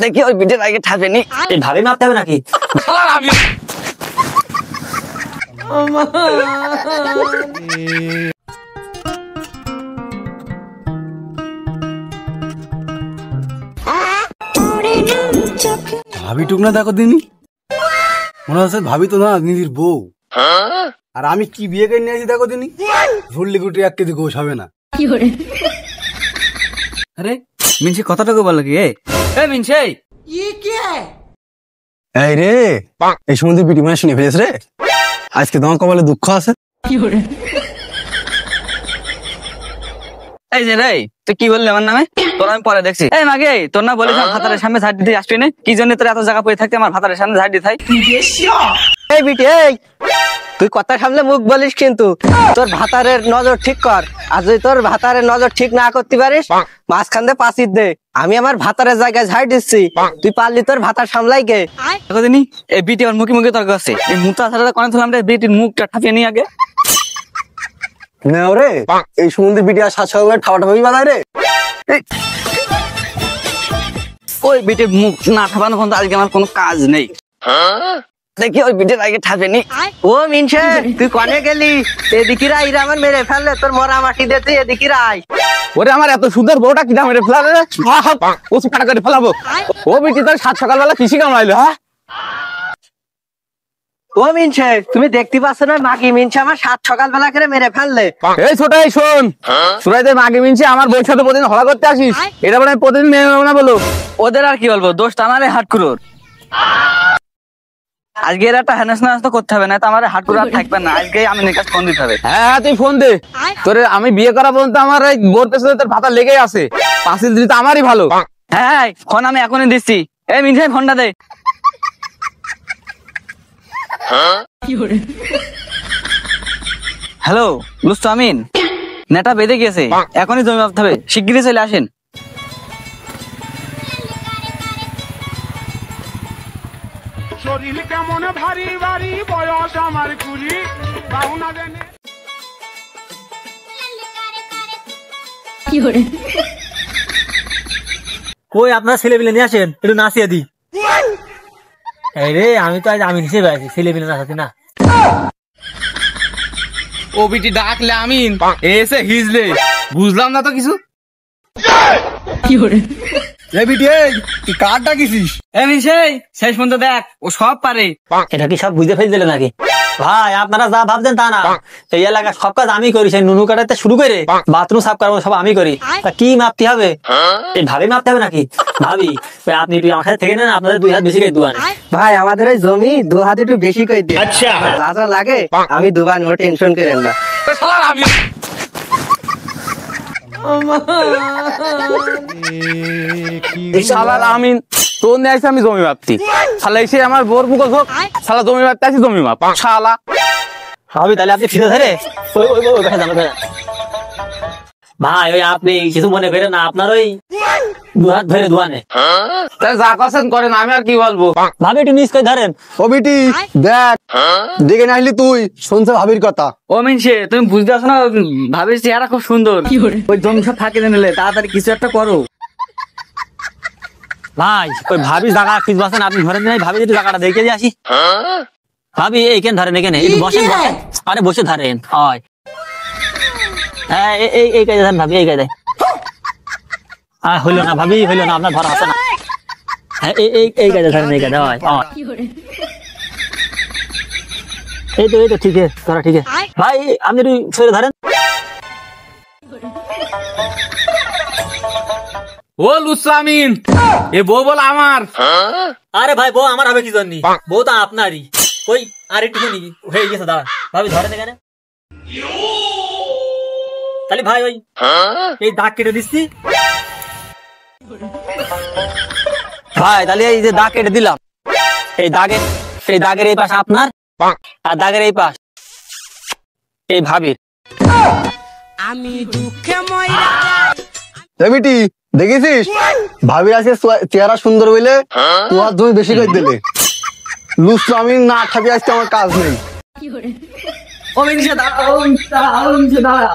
দেখি ওই বিটের আগে ঠাপেনি ভাবি মাপতে হবে নাকি? ভাবি টুক না দেখো দিনি মনে হচ্ছে ভাবি তো না নিজের বউ। আর আমি কি বিয়ে করে নিয়েছি দেখো দিনি ঝুললি গুটি 1 কেজি গোশ হবে না। আরে মিনসে কতটুকু বল কি মিনসে এই রে এই সময় বিটি মানে শুনে ফেলেছ রে। আজকে তোমার কপালে দুঃখ আছে। এই যে রে তুই কি বললি আমার নামে? তোর আমি পরে দেখছি। এই মাগে তোর না বলিস ভাতারের সামনে ঝাড় দিতে আসবি না? কি জন্য তোর এত জায়গা পড়ে থাকতে আমার ভাতারের সামনে ঝাড় দিতে হয়? এই বিটি এই তুই কথা সামনে মুখ বলিস কিন্তু তোর ভাতারের নজর ঠিক কর। আর যদি তোর ভাতারের নজর ঠিক না করতে পারিস মাঝখান দিয়ে পাঁচির দে। আমি আমার ভাতারের জায়গায় ঝাড় দিচ্ছি, তুই পারলি তোর ভাতার সামলাই গে। দেখো এই বিটি আমার মুখে মুখে তর্ক আছে। এই মুতা ছাড়া কোন থলাম রে বিটির মুখটা ঠাপিয়ে নি আগে না রে এই সমুদ্রে বিটি আর 700 ঠাপাটা ভাবি বানায় রে। ওই বিটির মুখ না ঠাপানো পর্যন্ত আজকে আমার কোনো কাজ নেই। দেখি ওই বিটির আগে ঠাপেনি। ও মিনসে তুই কনে গেলি? এদিকে রাই আমার মেরে ফেললে তোর মরা মাটি দে, তুই এদিকে রাই। ওরে আমার এত সুন্দর বউটা কি দাম মেরে ফেলাবে রে? ওসু কাটা করে ফেলাবো। ও বিটি তোর 7 সকালবেলা কিসি কামাইলো? হ্যাঁ ও মিনসে তুমি দেখতে পাচ্ছ না মাগি মিনসে আমার 7 সকালবেলা করে মেরে ফেললে। এই ছোটাই শোন, সুরাইতে মাগি মিনসে আমার বউর সাথে প্রতিদিন হলা করতে আসিস, এটা বলে প্রতিদিন মেনে নেবো না বলো? ওদের আর কি বলবো, দোষটা আমারে হাটকুরোর। আজকে এর একটা হেনাস তো করতে হবে না তো আমার হাটকুরো আর থাকবে না। আজকে আমি নিকাশ ফোন দিতে হবে। হ্যাঁ তুই ফোন দে। তোরে আমি বিয়ে করা পর্যন্ত আমার এই বোর পেছনে তোর ভাতা লেগেই আছে। পাঁচিল দিলে তো আমারই ভালো। হ্যাঁ ফোন আমি এখনই দিচ্ছি। এই মিনসে ফোনটা দে। হ্যালো লুস্তু আমিন, নেটা বেঁধে গিয়েছে, এখনই জমি ভাবতে হবে, শিগগিরই চলে আসেন। শরীর কেমন ভারী ভারী, বয়স আমার 20, পাওনা জানে কই আপনার ছেলে পিলে নিয়ে আসেন, একটু নাচিয়ে দি। এই রে আমি তো আজ আমিন হিসেবে আছি, ছেলে পিলে নাচাতে না। ও বিটি ডাকলে আমিন এসে হিজলে, বুঝলাম না তো কিছু। বিটি তুই কার ডাকিছিস? শেষ পর্যন্ত দেখ ও সব পারে। এটা কি সব বুঝে ফেল দিলে নাকি? ভাই আপনারা যা ভাবছেন তা না, এই এলাকার সব কাজ আমি করি, সেই নুনু কাটাতে শুরু করে বাথরুম সাফ করাবো সব আমি করি। তা কি মাপতে হবে? এই ভাবি মাপতে হবে নাকি? ভাবি আপনি একটু আমার সাথে থেকে নেন, আপনাদের 2 হাত বেশি করে দুয়ান। ভাই আমাদের এই জমি 2 হাত একটু বেশি করে দিন। আচ্ছা যা লাগে আমি দুবার, নো টেনশন করেন না। আমিন তোর নিয়ে আসে আমি জমি ভাবতি, শালা এসে আমার বোর মুখ হোক, শালা জমি ভাবতে আসি জমি মাপ শালা। ভাবি তাহলে আপনি ফিরে ধরে ভাই ওই আপনি কিছু মনে করেন না, আপনার ওই 2 হাত ধরে দুয়ানে যা করছেন করেন, আমি আর কি বলবো। ভাবি একটু নিজ করে ধরেন। ও বিটি দেখ দেখে না আসলি তুই শুনছে ভাবির কথা। ও মিনসে তুমি বুঝতে পারছো না, ভাবির চেহারা খুব সুন্দর, ওই জমি সব ফাঁকি নিলে তাড়াতাড়ি কিছু একটা করো। ভাই ওই ভাবি জায়গা কিছু আছেন আপনি ধরেন নাই, ভাবি যদি জায়গাটা দেখে দিয়ে আসি। ভাবি এইখানে ধরেন, এখানে একটু বসেন, বসেন আরে বসে ধরেন। হয় হ্যাঁ এই কাজে ধরেন ভাবি, এই কাজে হইলো না ভাবি, হইলো না, আপনার ধরা আছে না। হ্যাঁ এই কাজে ধরেন, এই কাজে হয়। এই তো ঠিক আছে ধরা, ঠিক আছে ভাই আপনি একটু সরে ধরেন। ও লুসামিন এ বউ বল আমার। আরে ভাই বউ আমার হবে কি জন্য, বউ তো আপনারই। ওই আর একটু হয়ে গেছে, দাঁড়া ভাবি ধরেন এখানে। তাহলে ভাই ওই এই দাগ কেটে দিচ্ছি ভাই। তাহলে এই যে দাগ কেটে দিলাম, এই দাগের এই পাশ আপনার, আর দাগের এই পাশ এই ভাবির। আমি দুঃখে মইরা বিটি দেখেছিস ভাবি আছে চেহারা সুন্দর বলে তোমার জমি বেশি করে দিলে। লুস আমি না খাবি আজকে আমার কাজ নেই। ও মিনসে দাঁড়া, ও মিনসে দাঁড়া।